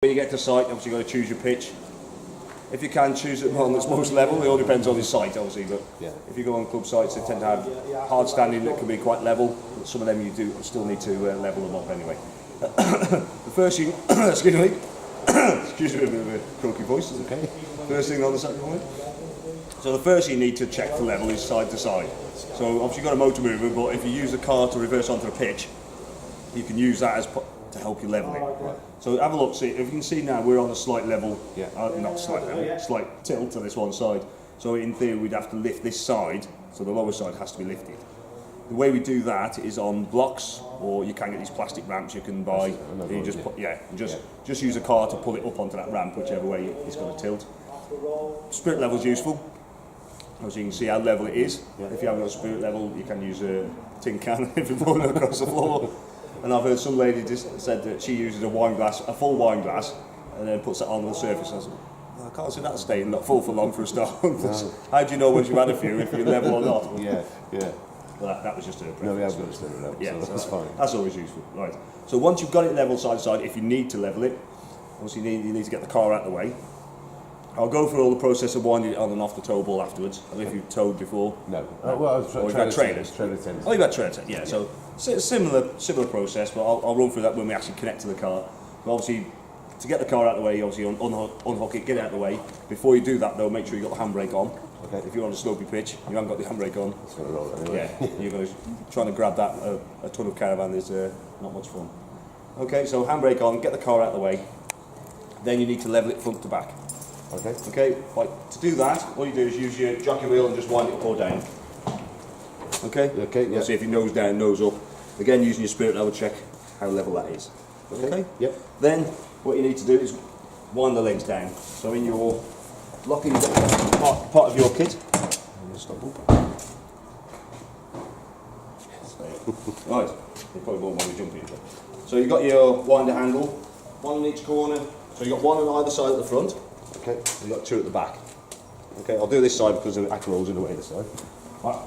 When you get to site, obviously you've got to choose your pitch. If you can choose it one that's most level, it all depends on the site obviously, but if you go on club sites they tend to have hard standing that can be quite level, but some of them you do still need to level them up anyway. The first thing, excuse me, excuse me, a bit of a croaky voice, is okay. First thing on the second one. So the first thing you need to check for level is side to side. So obviously you've got a motor mover, but if you use the car to reverse onto a pitch, you can use that as to help you level it. Right. So have a look, see, if you can see now we're on a slight level, not slight level, slight tilt to this one side. So in theory we'd have to lift this side, so the lower side has to be lifted. The way we do that is on blocks, or you can get these plastic ramps you can buy. You just put, just use a car to pull it up onto that ramp, whichever way it's going to tilt. Spirit level is useful, as you can see how level it is. If you haven't got a spirit level, you can use a tin can if you're falling across the floor. And I've heard some lady just said that she uses a full wine glass, and then puts it on the surface. I said, I can't see that staying not full for long for a start. No. How do you know once you've had a few if you're level or not? Well, that was just a preference. No, we have got to stay level, so that's fine. That's always useful. Right. So once you've got it level side to side, if you need to level it, obviously you need to get the car out of the way. I'll go through all the process of winding it on and off the tow ball afterwards. I don't know if you've towed before. No. Well, you've had trailers. Trailer tennis. Oh, you've had trailer tennis, yeah. So similar process, but I'll run through that when we actually connect to the car. But obviously, to get the car out of the way, obviously unhook it, get it out of the way. Before you do that though, make sure you've got the handbrake on. Okay. If you're on a slopey pitch, you haven't got the handbrake on. It's going to roll anyway. Yeah, you're going to trying to grab that a ton of caravan is not much fun. Okay, so handbrake on, get the car out of the way. Then you need to level it front to back. Okay. Okay, right, to do that, all you do is use your jockey wheel and just wind it up or down. Okay? Okay, yeah. See if your nose down, nose up. Again, using your spirit level, check how level that is. Okay? Yep. Then, what you need to do is wind the legs down. So in your locking part of your kit, stop up. Right, you probably won't want to jump in. So you've got your winder handle, one in each corner. So you've got one on either side at the front. Okay, you've got two at the back. Okay, I'll do this side because the actual roll's in the way this side. Right.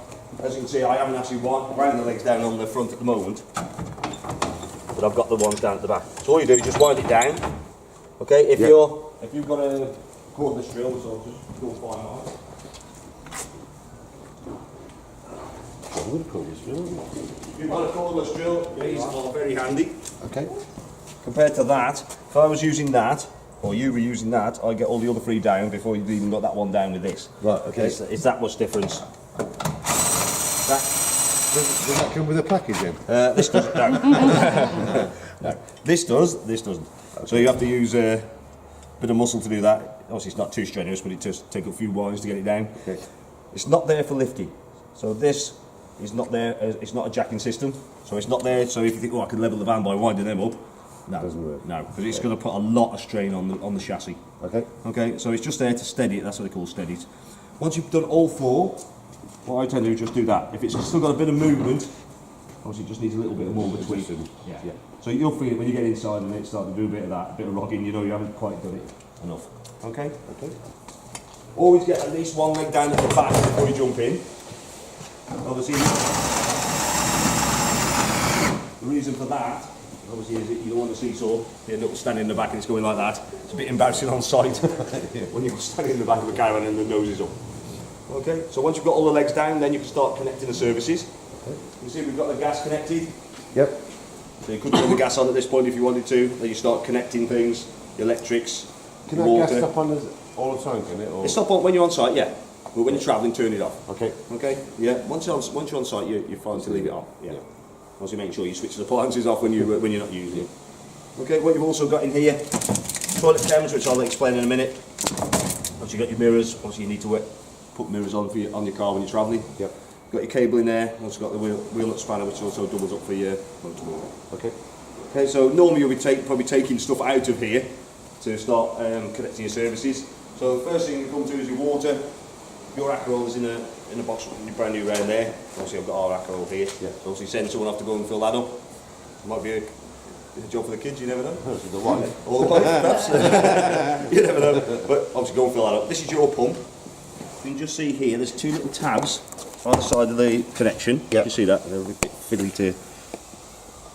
As you can see, I haven't actually wound the legs down on the front at the moment, but I've got the ones down at the back. So all you do is just wind it down. Okay, if you've got a cordless drill, so just go find mine. If you've got a cordless drill, these are very handy. Okay. Compared to that, if I was using that, or you were using that, I get all the other three down before you've even got that one down with this. Right, okay. It's that much difference. Does that come with a package then? This doesn't. No. No. This does, this doesn't. Okay. So you have to use a bit of muscle to do that. Obviously it's not too strenuous, but it does take a few winds to get it down. Okay. It's not there for lifting. So this is not there, it's not a jacking system. So it's not there, so if you think, oh, I can level the van by winding them up. No, doesn't work. No, because it's going to put a lot of strain on the chassis. Okay. Okay, so it's just there to steady it. That's what they call steadies. Once you've done all four, what I tend to do is just do that. If it's still got a bit of movement, obviously it just needs a little bit more between. Yeah. So you'll feel it when you get inside and it starts to do a bit of that, a bit of rocking. You know you haven't quite done it enough. Okay. Okay. Always get at least one leg down at the back before you jump in. Obviously, the reason for that. Obviously, is that you don't want to seesaw, you end up standing in the back and it's going like that. It's a bit embarrassing on site when you're standing in the back of the caravan and the nose is up. Okay, so once you've got all the legs down, then you can start connecting the services. Okay. You see we've got the gas connected. Yep. So you could turn the gas on at this point if you wanted to, then you start connecting things, the electrics, can that gas stop on all the time, can it? Or? It stop on when you're on site, yeah. But when you're travelling, turn it off. Okay. Okay, yeah. Once you're on site, you're fine to leave it on. Yeah. Also make sure you switch the appliances off when you're not using it. Okay, what you've also got in here, toilet cams, which I'll explain in a minute. Once you've got your mirrors, obviously you need to put mirrors on on your car when you're travelling. Yep. Got your cable in there, also got the wheel nut spanner, which also doubles up for your motor wheel. Okay. Okay, so normally you'll be probably taking stuff out of here to start connecting your services. So the first thing you come to is your water. Your Akerol is in a box brand new round there. Obviously I've got our Akerol here. Yeah. So obviously send someone off to go and fill that up. Might be a job for the kids, you never know. The wife. Or the wife, perhaps. You never know. But obviously go and fill that up. This is your pump. You can just see here, there's two little tabs on the side of the connection. Yep. You see that? They're a bit fiddly to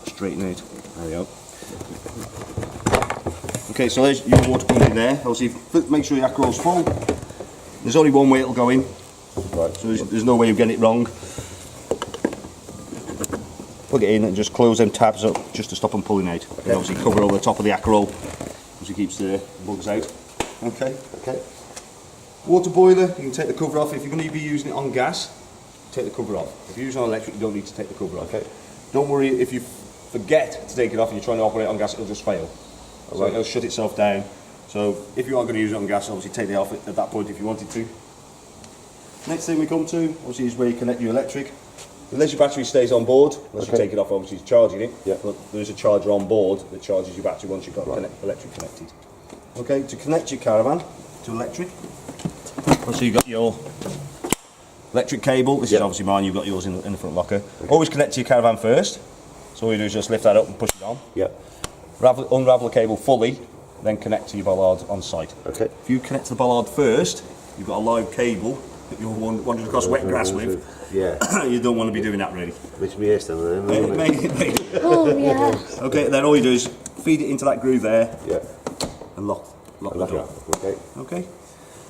straighten out. There we go. Okay, so there's your water coming in there. Obviously, make sure your Akrol's full. There's only one way it'll go in, Right. so there's no way of getting it wrong. Plug it in and just close them tabs up just to stop them pulling out. And obviously cover over the top of the Akrol, obviously keeps the bugs out. Okay. Okay. Water boiler, you can take the cover off. If you're going to be using it on gas, take the cover off. If you're using it on electric, you don't need to take the cover off. Okay. Don't worry if you forget to take it off and you're trying to operate on gas, it'll just fail. So it'll shut itself down. So if you are going to use it on gas, obviously take it off at that point if you wanted to. Next thing we come to, obviously, is where you connect your electric. Unless your battery stays on board, unless you take it off, obviously it's charging it. Yeah. But there is a charger on board that charges your battery once you've got electric connected. Okay, to connect your caravan to electric, so you've got your electric cable. This is obviously mine, you've got yours in the front locker. Always connect to your caravan first. So all you do is just lift that up and push it on. Yeah. Unravel the cable fully, then connect to your bollard on site. Okay. If you connect to the bollard first, you've got a live cable that you're wandering across wet grass with. Yeah. You don't want to be doing that really. Makes me hair stand there. Oh, yeah. Okay, then all you do is feed it into that groove there Yeah. and lock the door. Okay. Okay.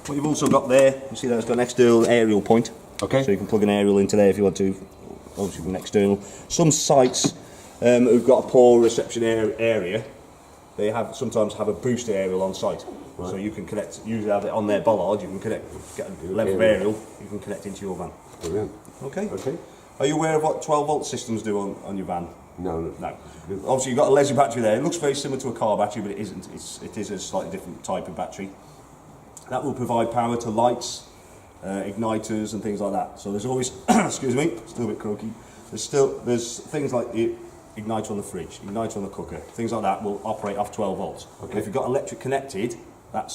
What you've also got there, you see that it's got an external aerial point. Okay. So you can plug an aerial into there if you want to. Obviously from an external. Some sites who've got a poor reception area, they sometimes have a booster aerial on site. Right. So you can connect, usually have it on their bollard, you can connect, get a level of aerial, you can connect into your van. Brilliant. Okay. Okay. Are you aware of what 12-volt systems do on your van? No. No. Obviously you've got a leisure battery there. It looks very similar to a car battery, but it isn't. It is a slightly different type of battery. That will provide power to lights, igniters and things like that. So there's always, excuse me, still a bit croaky. There's things like the igniter on the fridge, igniter on the cooker, things like that will operate off 12 volts. Okay. If you've got electric connected, that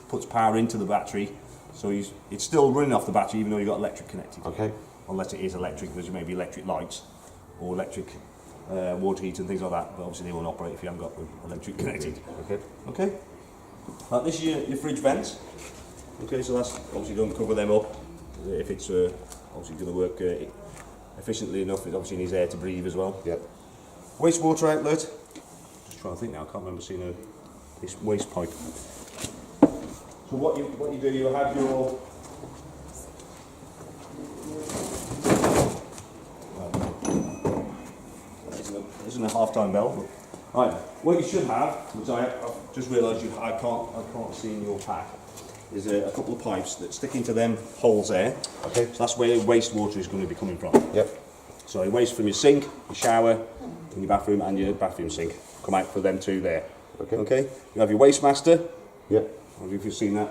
puts power into the battery, so it's still running off the battery even though you've got electric connected. Okay. Unless it is electric, there's maybe electric lights or electric water heater and things like that, but obviously they won't operate if you haven't got the electric connected. Okay. Okay. This is your fridge vents. Okay, so that's obviously don't cover them up if it's obviously going to work efficiently enough. It obviously needs air to breathe as well. Yep. Wastewater outlet. Just trying to think now. I can't remember seeing this waste pipe. So what you do, you have your isn't a half-time bell. Right, what you should have, which I've just realised I can't see in your pack, is a couple of pipes that stick into them holes there. Okay. So that's where wastewater is going to be coming from. Yep. So your waste from your sink, your shower, in your bathroom and your bathroom sink come out for them two there. Okay. Okay. You have your waste master. Yep. I don't know if you've seen that.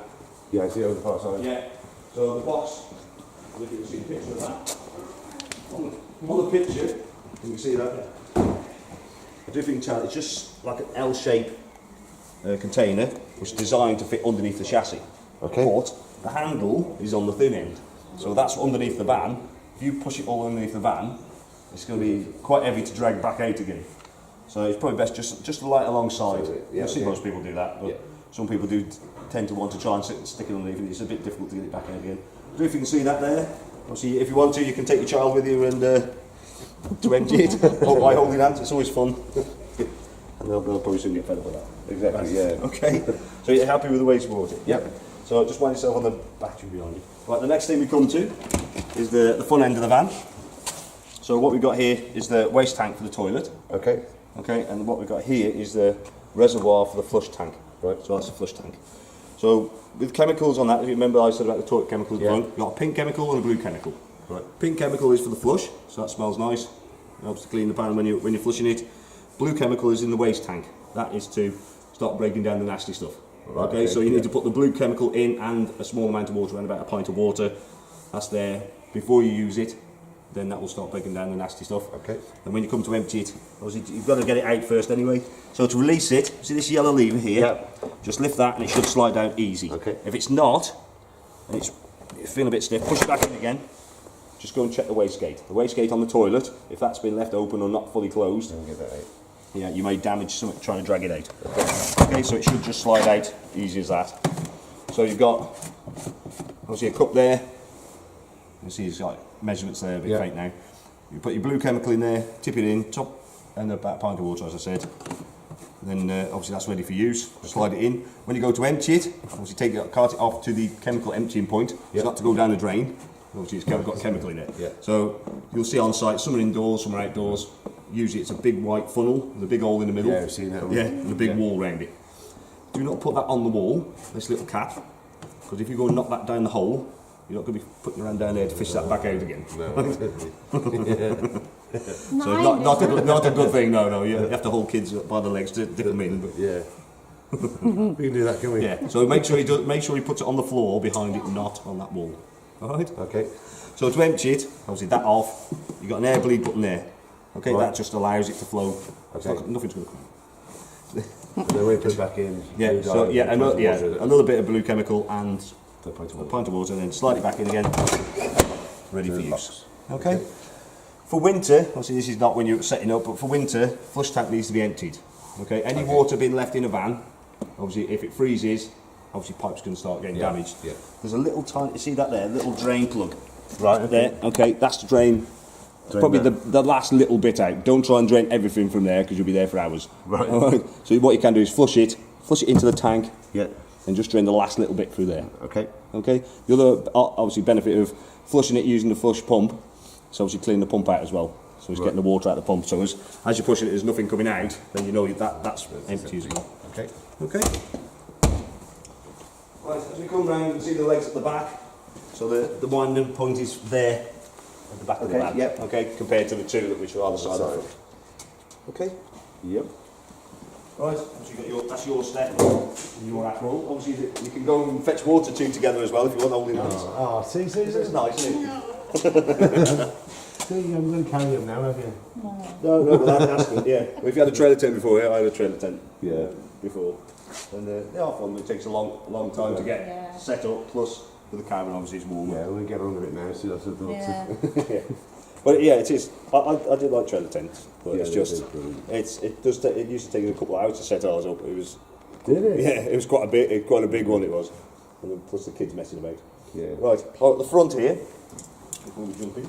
Yeah, I see it over the far side. Yeah. So the box, if you can see a picture of that. On the picture, you can see that. I don't know if you can tell, it's just like an L-shaped container which is designed to fit underneath the chassis. Okay. But the handle is on the thin end. So that's underneath the van. If you push it all underneath the van, it's going to be quite heavy to drag back out again. So it's probably best just to light alongside. Yeah, I see most people do that, but some people do tend to want to try and stick it underneath, and it's a bit difficult to get it back out again. I don't know if you can see that there. Obviously, if you want to, you can take your child with you and to empty it by holding hands. It's always fun. And they'll probably soon get fed up with that. Exactly, yeah. Okay. So you're happy with the wastewater? Yep. So just wind yourself on the battery behind you. Right, the next thing we come to is the front end of the van. So what we've got here is the waste tank for the toilet. Okay. Okay, and what we've got here is the reservoir for the flush tank. Right. So that's the flush tank. So with chemicals on that, if you remember I said about the toilet chemicals before, you've got a pink chemical and a blue chemical. Right. Pink chemical is for the flush, so that smells nice. It helps to clean the pan when you're flushing it. Blue chemical is in the waste tank. That is to start breaking down the nasty stuff. Right, okay, so you need to put the blue chemical in and a small amount of water, around about a pint of water. That's there before you use it. Then that will start breaking down the nasty stuff. Okay. And when you come to empty it, obviously you've got to get it out first anyway. So to release it, see this yellow lever here? Yep. Just lift that and it should slide down easy. Okay. If it's not, and it's feeling a bit stiff, push it back in again. Just go and check the wastegate. The wastegate on the toilet, if that's been left open or not fully closed, Get that out. yeah, you may damage something trying to drag it out. Okay, so it should just slide out, easy as that. So you've got, obviously a cup there. You see it's got measurements there, a bit faint now. You put your blue chemical in there, tip it in, top, and about a pint of water, as I said. then obviously that's ready for use. Slide it in. When you go to empty it, obviously take it, cart it off to the chemical emptying point. It's not to go down the drain. Obviously it's got chemical in it. Yeah. So you'll see on site, some are indoors, some are outdoors. Usually it's a big white funnel with a big hole in the middle. Yeah, I've seen that one. Yeah, and a big wall around it. Do not put that on the wall, this little cap, because if you go and knock that down the hole, you're not going to be putting your hand down there to fish that back out again. No. So it's not a good thing, no. You have to hold kids by the legs to dip them in. But Yeah. We can do that, can we? yeah. So make sure he puts it on the floor behind it, not on that wall. All right. Okay. So to empty it, obviously that off. You've got an air bleed button there. Okay, Right. that just allows it to flow. It's Okay. nothing's going to come. Then we put it back in. Yeah. blue So dye, yeah, pint of water, another bit of blue chemical and a pint of a water. pint of water, and then slide it back in again. Ready for Then use. locks. Okay. For winter, obviously this is not when you're setting up, but for winter, flush tank needs to be emptied. Okay. Any water being left in a van, obviously if it freezes, obviously pipes can start getting damaged. Yeah. There's a little tiny, you see that there, little drain plug. Right. There, okay, that's the drain. Probably there. the last little bit out. Don't try and drain everything from there because you'll be there for hours. Right. Alright, so what you can do is flush it into the tank, Yeah. and just drain the last little bit through there. Okay. Okay. The other obviously benefit of flushing it using the flush pump, is obviously cleaning the pump out as well. So it's getting the water out of the pump. So as you're pushing it, there's nothing coming out. Then you know that's empty as well. Okay. Okay. Right. As we come round, you can see the legs at the back. So the winding point is there at the back of the Okay, van. yep. Okay. Compared to the two that which are on the side of the front. Okay. Yep. Right, so that's your step, and your apple. Obviously, you can go and fetch water two together as well if you want holding hands. Oh, see, It's nice, isn't it? See, I'm going to carry him now, have you? No, but that's good, yeah. Well, if you had a trailer tent before, I had a trailer tent before. And they are fun, it takes a long time to get set up, plus with the cabin obviously it's warmer. Yeah, we're going to get on with it now, see, that's the Yeah. But yeah, it is. I did like trailer tents, but Yeah, it's they just, did brilliant. it used to take a couple of hours to set ours up. It was, Did it? yeah, it was quite a big one it was. And then plus the kids messing about. Yeah. Right, at the front here, before we jump in,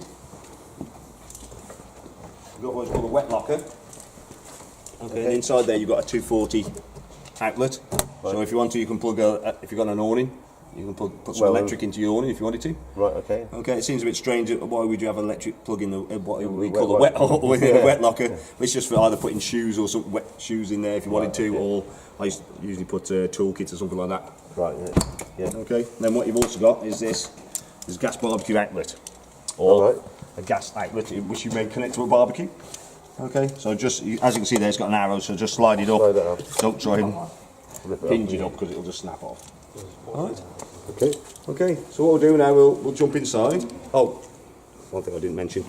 you've got what's called a wet locker. Okay. And inside there you've got a 240 outlet. So if you want to, you can plug if you've got an awning, you can put some electric into your awning if you wanted to. Right, okay. Okay, it seems a bit strange. Why would you have an electric plug in what we call the wet hole within a wet locker? It's just for either putting shoes or some wet shoes in there if you wanted to, or I usually put toolkits or something like that. Right, yeah. Okay. Then what you've also got is this gas barbecue outlet, or a gas outlet which you may connect to a barbecue. Okay. So just as you can see there, it's got an arrow. So just slide it up. Slide that up. Don't try and Rip it hinge it up because it'll just snap off. All right. Okay. Okay, so what we'll do now, we'll jump inside. Oh, one thing I didn't mention.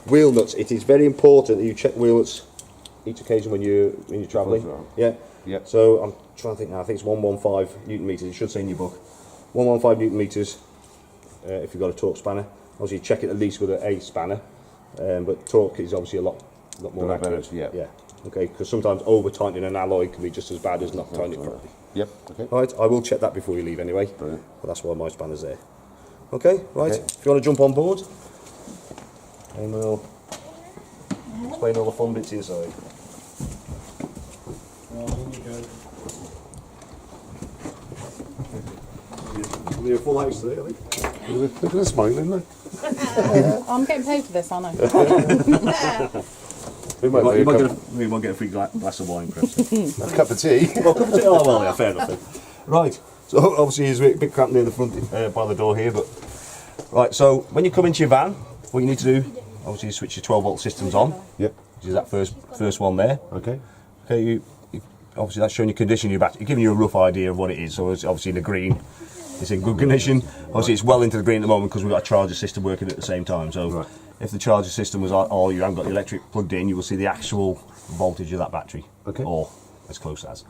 Wheel nuts. It is very important that you check wheel nuts each occasion when you're travelling. Yeah. Yep. So I'm trying to think now, I think it's 115 Newton meters, it should say in your book. 115 Newton meters if you've got a torque spanner. Obviously check it at least with a spanner, but torque is obviously a lot more accurate. Yeah. Okay, because sometimes over tightening an alloy can be just as bad as not tightening it properly. Yep, okay. Right, I will check that before you leave anyway. Brilliant. But that's why my spanner's there. Okay, right. Okay. If you want to jump on board, and we'll explain all the fun bits inside. We're a full house today, I think. Look at the smile, isn't it? I'm getting paid for this, aren't I? We might We might get a free glass of wine, perhaps. a cup of tea. Oh, well, yeah, fair enough then. Right, so obviously there's a bit cramped near the front by the door here, but... Right, so when you come into your van, what you need to do, obviously you switch your 12-volt systems on, Yep. which is that first one there. Okay. Okay, you obviously that's showing you condition of your battery, giving you a rough idea of what it is. So it's obviously in the green, it's in good condition. Obviously it's well into the green at the moment because we've got a charger system working at the same time. So if the charger system was on, or you haven't got the electric plugged in, you will see the actual voltage of that battery. Okay. Or as close as.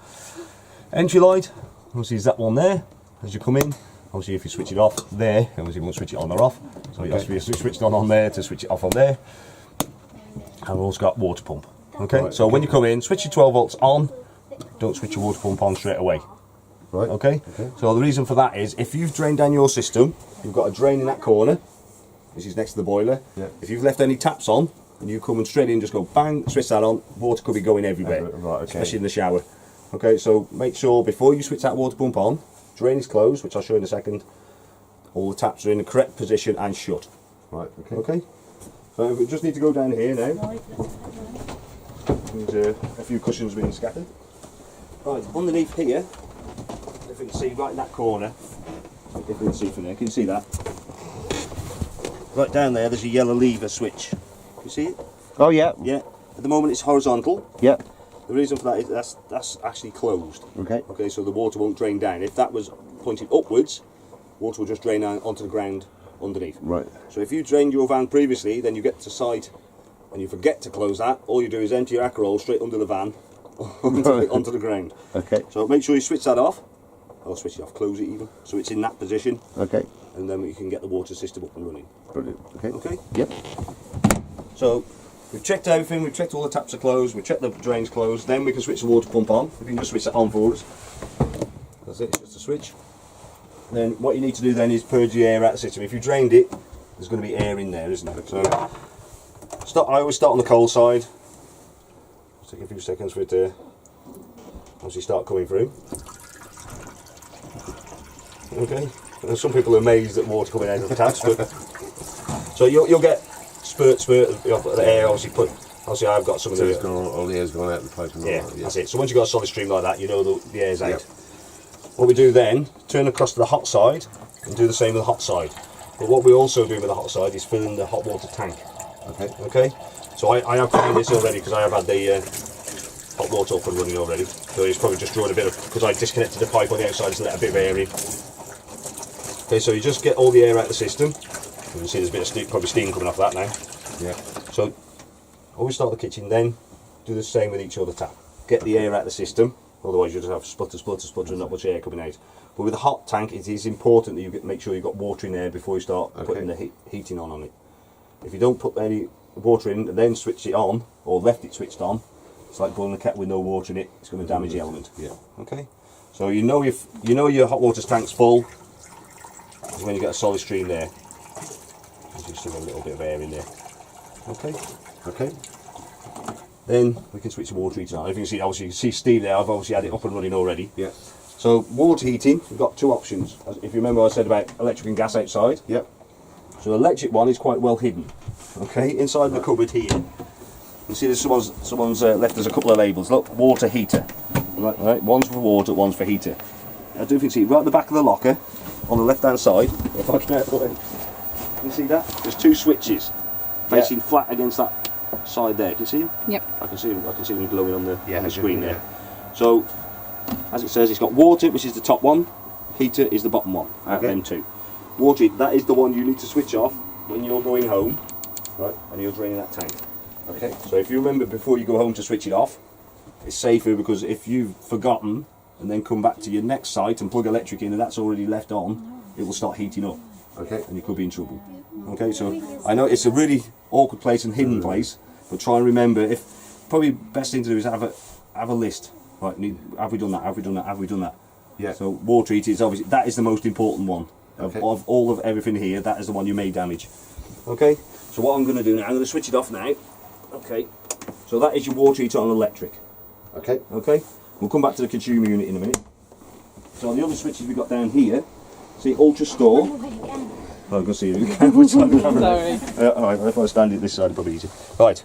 Entry light, obviously is that one there. As you come in, obviously if you switch it off there, obviously you won't switch it on or off. So it has to be switched on there to switch it off on there. And we've also got water pump. Okay, Right, so when you come in, switch your 12 volts on, don't switch your water pump on straight away. Right. Okay? So the reason for that is if you've drained down your system, you've got a drain in that corner, which is next to the boiler. Yeah. If you've left any taps on, and you come and straight in, just go bang, switch that on, water could be going everywhere, Right, okay. especially in the shower. Okay, so make sure before you switch that water pump on, drain is closed, which I'll show you in a second. All the taps are in the correct position and shut. Right, okay. Okay, so we just need to go down here now. There's a few cushions being scattered. Right, underneath here, if you can see right in that corner, if you can see from there, can you see that? Right down there, there's a yellow lever switch. You see it? Oh yeah. Yeah. At the moment it's horizontal. Yeah. The reason for that is that's actually closed. Okay. Okay, so the water won't drain down. If that was pointing upwards, water will just drain down onto the ground underneath. Right. So if you drained your van previously, then you get to site and you forget to close that, all you do is empty your Akerol straight under the van onto the ground. Okay. So make sure you switch that off. Or switch it off, close it even, so it's in that position, Okay. and then you can get the water system up and running. Brilliant. Okay. Okay? Yep. So we've checked everything, we've checked all the taps are closed, we've checked the drains closed, then we can switch the water pump on. We can just switch that on for us. That's it, it's just a switch. Then what you need to do then is purge the air out of the system. If you drained it, there's going to be air in there, isn't there? So I always start on the cold side. It'll take a few seconds for it to obviously start coming through. Okay, and some people are amazed at water coming out of the taps, but so you'll get spurt of air. Obviously I've got some of So the it's gone, all the air's gone out the pipe and all yeah, that, that's it. So once you've got a solid stream like that, you know the air's out. Yep. What we do then, turn across to the hot side and do the same with the hot side. But what we also do with the hot side is fill in the hot water tank. Okay. Okay, so I have done this already because I have had the hot water up and running already. So it's probably just drawing a bit of, because I disconnected the pipe on the outside to let a bit of air in. Okay, so you just get all the air out of the system. You can see there's a bit of steam, probably steam coming off that now. Yeah. So always start the kitchen, then do the same with each other tap. Get the air out of the system, otherwise you just have splutter and not much air coming out. But with the hot tank, it is important that you make sure you've got water in there before you start putting the heating on it. If you don't put any water in and then switch it on, or left it switched on, it's like boiling a kettle with no water in it. It's going to damage the element. Yeah. Okay. So you know your hot water tank's full is when you get a solid stream there. There's just a little bit of air in there. Okay. Okay. Then we can switch the water heater on. If you can see, obviously you can see steam there. I've obviously had it up and running already. Yeah. So water heating, we've got two options. If you remember what I said about electric and gas outside. Yep. So the electric one is quite well hidden. Okay, inside the cupboard here. You see there's someone's left us a couple of labels. Look, water heater. Right, one's for water, one's for heater. I don't know if you can see right at the back of the locker, on the left hand side. If I can put it, you see that? There's two switches facing flat against that side there. Can you see them? Yep. I can see them glowing on the screen yeah. there. So, as it says, it's got water, which is the top one. Heater is the bottom one. Out of them two. Water, that is the one you need to switch off when you're going home, right? And you're draining that tank. Okay. So if you remember before you go home to switch it off, it's safer because if you've forgotten and then come back to your next site and plug electric in and that's already left on, it will start heating up. Okay. And you could be in trouble. Okay, so I know it's a really awkward place and hidden place, but try and remember. Probably best thing to do is have a list. Right, have we done that? Have we done that? Have we done that? Yeah. So water heating is obviously that is the most important one Okay. of all of everything here. That is the one you may damage. Okay. So what I'm going to do now, I'm going to switch it off now. Okay. So that is your water heater on electric. Okay. Okay. We'll come back to the consumer unit in a minute. So on the other switches we've got down here, see Ultra Store. Oh, I can see you. Sorry. Alright, if I stand it this side, it'll probably easier. Right.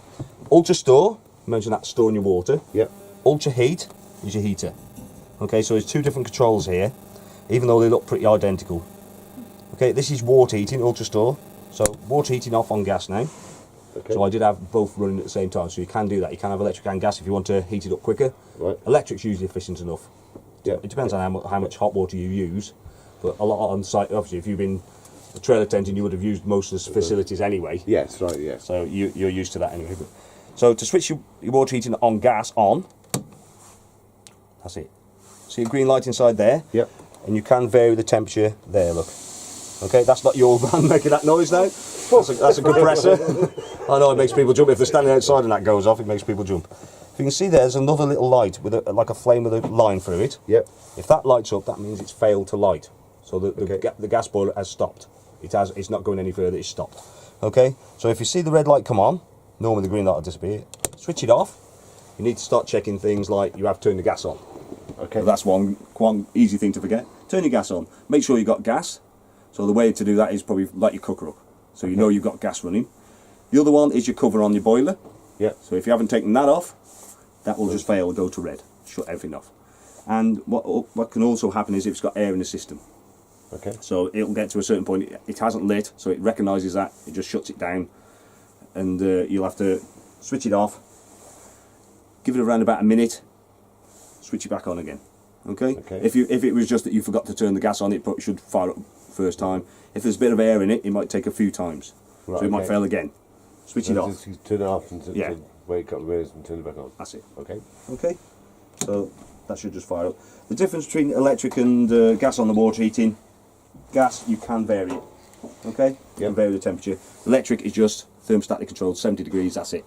Ultra Store, mention that storing your water. Yep. Ultra Heat is your heater. Okay, so there's two different controls here, even though they look pretty identical. Okay, this is water heating, Ultra Store. So water heating off on gas now. Okay. So I did have both running at the same time, so you can do that. You can have electric and gas if you want to heat it up quicker. Right. Electric's usually efficient enough. Yeah. It depends on how much hot water you use, but a lot on site, obviously if you've been a trailer tenting, you would have used most of the facilities anyway. Yes, right, yes. So you're used to that anyway. So to switch your water heating on gas on, that's it. See your green light inside there? Yep. And you can vary the temperature there, look. Okay, that's not your van making that noise now. That's a compressor. I know it makes people jump. If they're standing outside and that goes off, it makes people jump. If you can see there's another little light with like a flame with a line through it. Yep. If that lights up, that means it's failed to light. So the gas boiler has stopped. It's not going any further, it's stopped. Okay, so if you see the red light come on, normally the green light will disappear. Switch it off. You need to start checking things like you have turned the gas on. Okay. So that's one quite easy thing to forget. Turn your gas on. Make sure you've got gas. So the way to do that is probably light your cooker up. So you know you've got gas running. The other one is your cover on your boiler. Yeah. So if you haven't taken that off, that will just fail, go to red, shut everything off. And what can also happen is if it's got air in the system. Okay. So it'll get to a certain point, it hasn't lit, so it recognises that, it just shuts it down, and you'll have to switch it off, give it around about a minute, switch it back on again. Okay? Okay. If it was just that you forgot to turn the gas on, it probably should fire up first time. If there's a bit of air in it, it might take a few times, Right, so it might okay. fail again. Switch it So off. just turn it off and Yeah. wake up the rails and turn it back on. That's it. Okay. Okay, so that should just fire up. The difference between electric and gas on the water heating, gas you can vary it. Okay, you can vary the temperature. Electric is just thermostatic controlled, 70 degrees. That's it.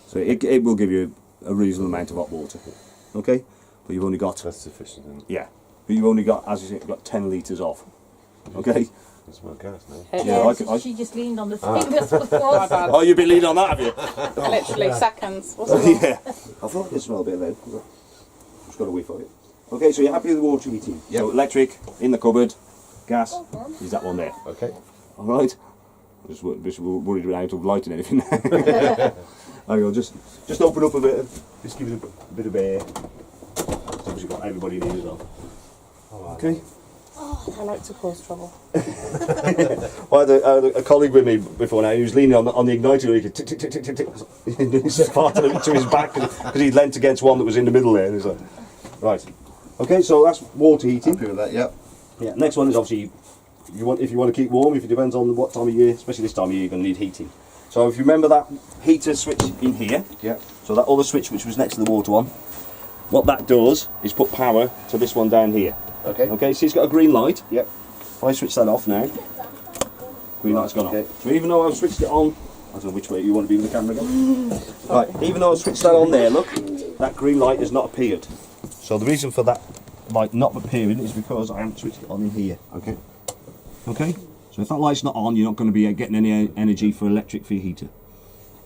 So it will give you a reasonable amount of hot water. Okay, but you've only got That's sufficient. Then. yeah, but you've only got, as you say, you've got 10 litres of. Okay. That's my gas now. Yeah, I- she just leaned on the thing that's before. My bad. Oh, you've been leaning on that, have you? Literally seconds. Wasn't it? Yeah. I thought it smelled a bit then. Just got a whiff of it. Okay, so you're happy with the water heating? Yep. So electric in the cupboard, gas is that one there. Okay. All right. Just worried out of lighting anything. There you go. Just open up a bit. Just give it a bit of air. So obviously got everybody needs as well. Okay. I like to cause trouble. Well, I had a colleague with me before now. He was leaning on the igniter. He could tick tick tick tick tick tick. He farted it to his back because he leant against one that was in the middle there. And he's like, right. Okay, so that's water heating. Happy with that? Yep. Yeah. Next one is obviously if you want to keep warm. If it depends on what time of year, especially this time of year, you're going to need heating. So if you remember that heater switch in here, Yep. so that other switch which was next to the water one, what that does is put power to this one down here. Okay. Okay, so it's got a green light. Yep. If I switch that off now, green light's gone Okay. off. So even though I've switched it on, I don't know which way you want to be with the camera again. Right, even though I've switched that on there, look, that green light has not appeared. So the reason for that light not appearing is because I haven't switched it on in here. Okay. Okay? So if that light's not on, you're not going to be getting any energy for electric for your heater.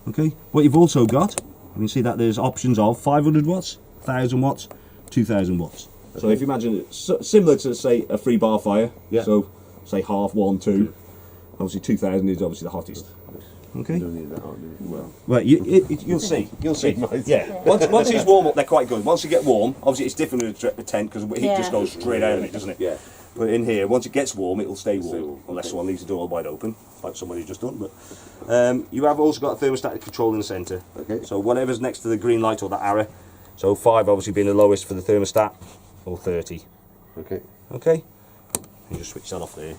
Okay? What you've also got, you can see that there's options of 500 watts, 1000 watts, 2000 watts. So if you imagine it similar to, say, a free bar fire, Yeah. so say half, 1, 2, obviously 2000 is obviously the hottest. Okay? You don't need that on, do you? Well, you'll see. You'll see. Yeah. Once these warm up, they're quite good. Once you get warm, obviously it's different with a tent because heat just goes straight out of it, doesn't it? Yeah. But in here, once it gets warm, it'll stay warm, warm. unless someone leaves the door wide open, like somebody's just done. But you have also got a thermostatic control in the centre. Okay. So whatever's next to the green light or that arrow, so 5 obviously being the lowest for the thermostat, or 30. Okay. Okay. You just switch that off there.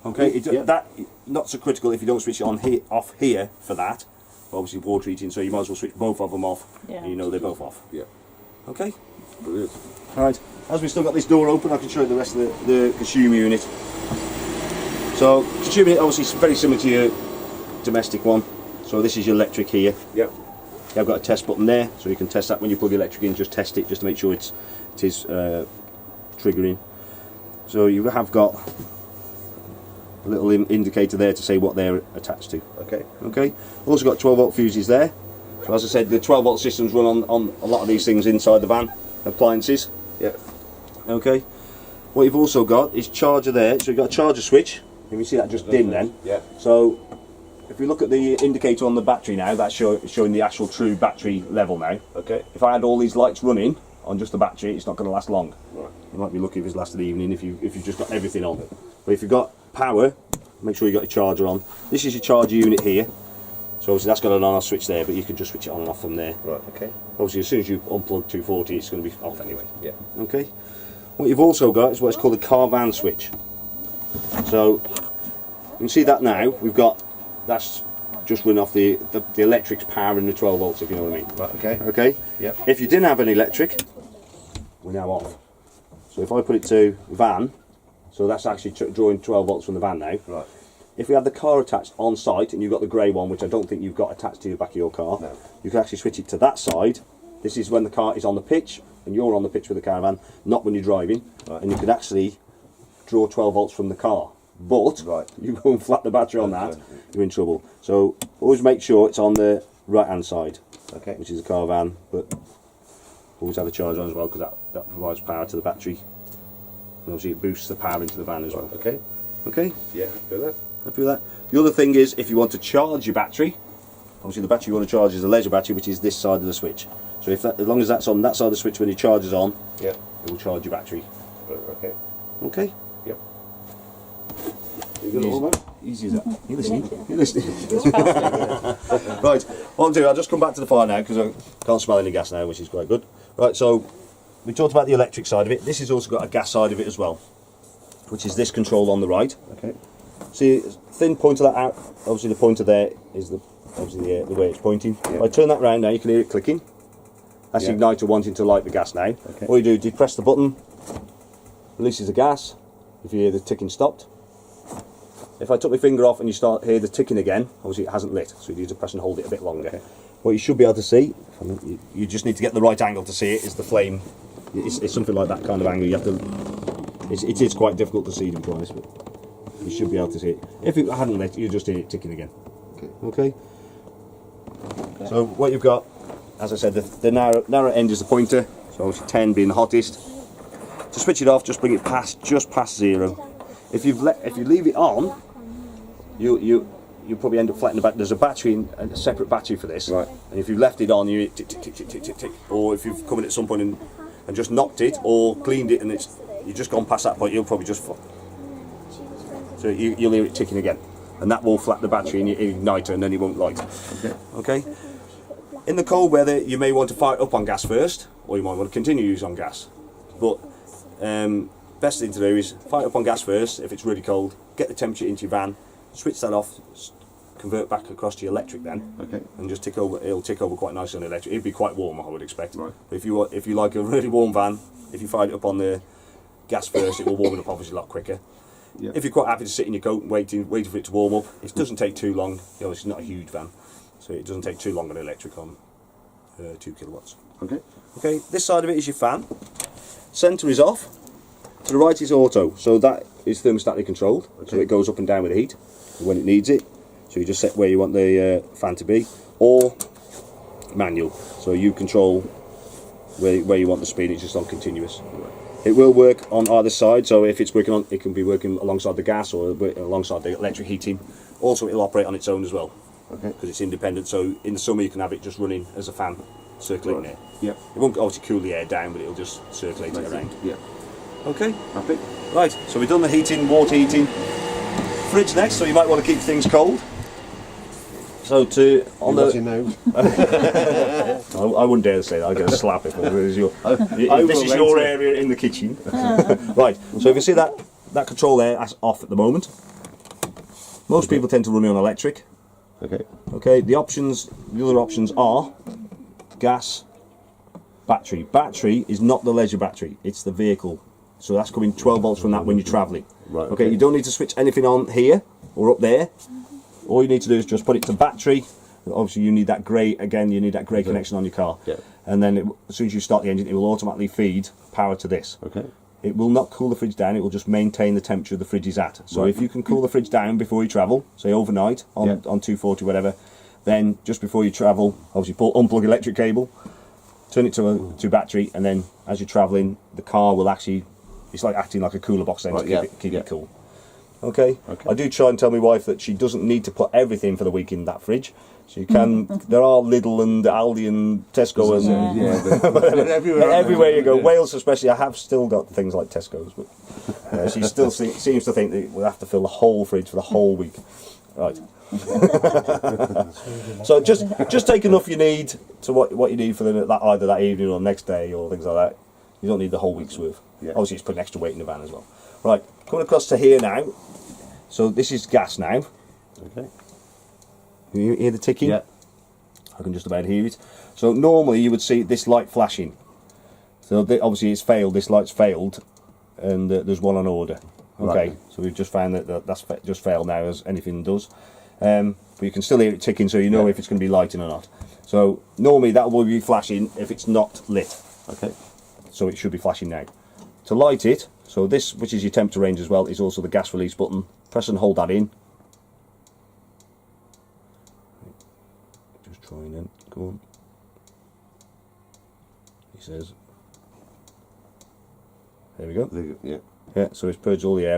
Okay. That not so critical if you don't switch it on off here for that. But obviously water heating, so you might as well switch both of them off, Yeah. and you know they're both off. Yeah. Okay. Brilliant. Alright, as we've still got this door open, I can show you the rest of the consumer unit. So, consumer unit obviously is very similar to your domestic one. So this is your electric here. Yep. I've got a test button there, so you can test that when you plug the electric in, just test it, just to make sure it is triggering. So you have got a little indicator there to say what they're attached to. Okay. Okay, also got 12 volt fuses there. So as I said, the 12 volt systems run on a lot of these things inside the van, appliances. Yep. Okay, what you've also got is charger there, so you've got a charger switch. You can see that just dim then. Yeah. So if we look at the indicator on the battery now, that's showing the actual true battery level now. Okay. If I had all these lights running on just the battery, it's not going to last long. Right. You might be lucky if it's lasted the evening if you've just got everything on. But if you've got power, make sure you got your charger on. This is your charger unit here. So obviously that's got an on-off switch there, but you can just switch it on and off from there. Right. Okay. Obviously as soon as you unplug 240, it's going to be off anyway. Yeah. Okay. What you've also got is what's called a car van switch. So you can see that now. We've got that's just running off the electric's power and the 12 volts, if you know what I mean. Right. Okay. Okay. Yep. If you didn't have an electric, we're now off. So if I put it to van, so that's actually drawing 12 volts from the van now. Right. If we had the car attached on site and you've got the grey one, which I don't think you've got attached to the back of your car, No. you can actually switch it to that side. This is when the car is on the pitch and you're on the pitch with the caravan, not when you're driving. Right. And you could actually draw 12 volts from the car. But Right. you go and flat the battery on that, Okay. you're in trouble. So always make sure it's on the right hand side, Okay. which is the caravan. But always have a charge on as well, because that provides power to the battery. And obviously it boosts the power into the van as well. Okay. Okay? Yeah, happy with that. Happy with that? The other thing is, if you want to charge your battery, obviously the battery you want to charge is the leisure battery, which is this side of the switch. So if that, as long as that's on that side of the switch when your charge is on, Yeah. it will charge your battery. Okay. Okay? Yep. You got it all, mate? Easy as that. You listening? You listening? Right, what I'll do, I'll just come back to the fire now, because I can't smell any gas now, which is quite good. Right, so we talked about the electric side of it. This has also got a gas side of it as well, which is this control on the right. Okay. See, thin pointer that out. Obviously, the pointer there is obviously the way it's pointing. Yeah. If I turn that round now, you can hear it clicking. That's Yeah. the igniter wanting to light the gas now. Okay. All you do is depress the button, releases the gas. If you hear the ticking stopped. If I took my finger off and you start hear the ticking again, obviously it hasn't lit, so you need to press and hold it a bit longer. Okay. What you should be able to see, you just need to get the right angle to see it, is the flame. It's something like that kind of angle. You have to. It is quite difficult to see, to be honest, but you should be able to see it. If it hadn't lit, you just hear it ticking again. Okay. So what you've got, as I said, the narrow end is the pointer. So obviously 10 being the hottest. To switch it off, just bring it just past 0. If you leave it on, you probably end up flattening the battery. There's a battery, a separate battery for this. Right. And if you've left it on, you tick tick tick tick tick tick tick. Or if you've come in at some point and just knocked it or cleaned it and you've just gone past that point, you'll probably just. So you'll hear it ticking again, and that will flat the battery in your igniter, and then it won't light. Okay. In the cold weather, you may want to fire it up on gas first, or you might want to continue to use on gas. But best thing to do is fire it up on gas first if it's really cold. Get the temperature into your van, switch that off, convert back across to your electric then, Okay. and just tick over. It'll tick over quite nicely on the electric. It'd be quite warm, I would expect. Right. But if you like a really warm van, if you fire it up on the gas first, it will warm it up obviously a lot quicker. Yeah. If you're quite happy to sit in your coat waiting for it to warm up, it doesn't take too long. You know, it's not a huge van, so it doesn't take too long on electric on 2 kilowatts. Okay. Okay, this side of it is your fan. Centre is off. To the right is auto, so that is thermostatically controlled. So it goes up and down with the heat when it needs it. So you just set where you want the fan to be, or manual. So you control where you want the speed. It's just on continuous. It will work on either side. So if it's working on, it can be working alongside the gas or alongside the electric heating. Also, it'll operate on its own as well. Okay. Because it's independent. So in the summer you can have it just running as a fan, circulating air. Yep. It won't obviously cool the air down, but it'll just circulate it around. Yeah. Okay. Happy? Right, so we've done the heating, water heating. Fridge next, so you might want to keep things cold. So on What's your nose? I wouldn't dare to say that, I'd get a slap if it was your, this is your area in the kitchen. Right, so if you see that control there, that's off at the moment. Most people tend to run it on electric. Okay. Okay, the other options are gas, battery. Battery is not the leisure battery, it's the vehicle. So that's coming 12 volts from that when you're travelling. Right, Okay, okay. you don't need to switch anything on here or up there. All you need to do is just put it to battery. Obviously you need that grey, again, you need that grey connection on your car. Yeah. And then as soon as you start the engine, it will automatically feed power to this. Okay. It will not cool the fridge down, it will just maintain the temperature the fridge is at. So Right. if you can cool the fridge down before you travel, say overnight on, Yeah. on 240 whatever, then just before you travel, obviously unplug electric cable, turn it to battery, and then as you're travelling, the car will actually, it's like acting like a cooler box then Right, to keep yeah. it cool. Okay? Okay. I do try and tell my wife that she doesn't need to put everything for the week in that fridge. So you can, there are Lidl and Aldi and Tesco and Yeah. everywhere you go, Wales especially, I have still got things like Tesco's, but she still seems to think that we'll have to fill the whole fridge for the whole week. Right. So just take enough you need to what you need for either that evening or next day or things like that. You don't need the whole week's worth. Yeah. Obviously, it's putting extra weight in the van as well. Right, coming across to here now. So this is gas now. Okay. Can you hear the ticking? Yeah. I can just about hear it. So normally you would see this light flashing. So obviously it's failed. This light's failed, and there's one on order. Okay. Right. So we've just found that that's just failed now, as anything does. But you can still hear it ticking, so you know if it's going to be lighting or not. So normally that will be flashing if it's not lit. Okay. So it should be flashing now. To light it, so this, which is your temperature range as well, is also the gas release button. Press and hold that in. Just trying it. Go on. says. There we go. Yeah. Yeah, so it's purged all the air.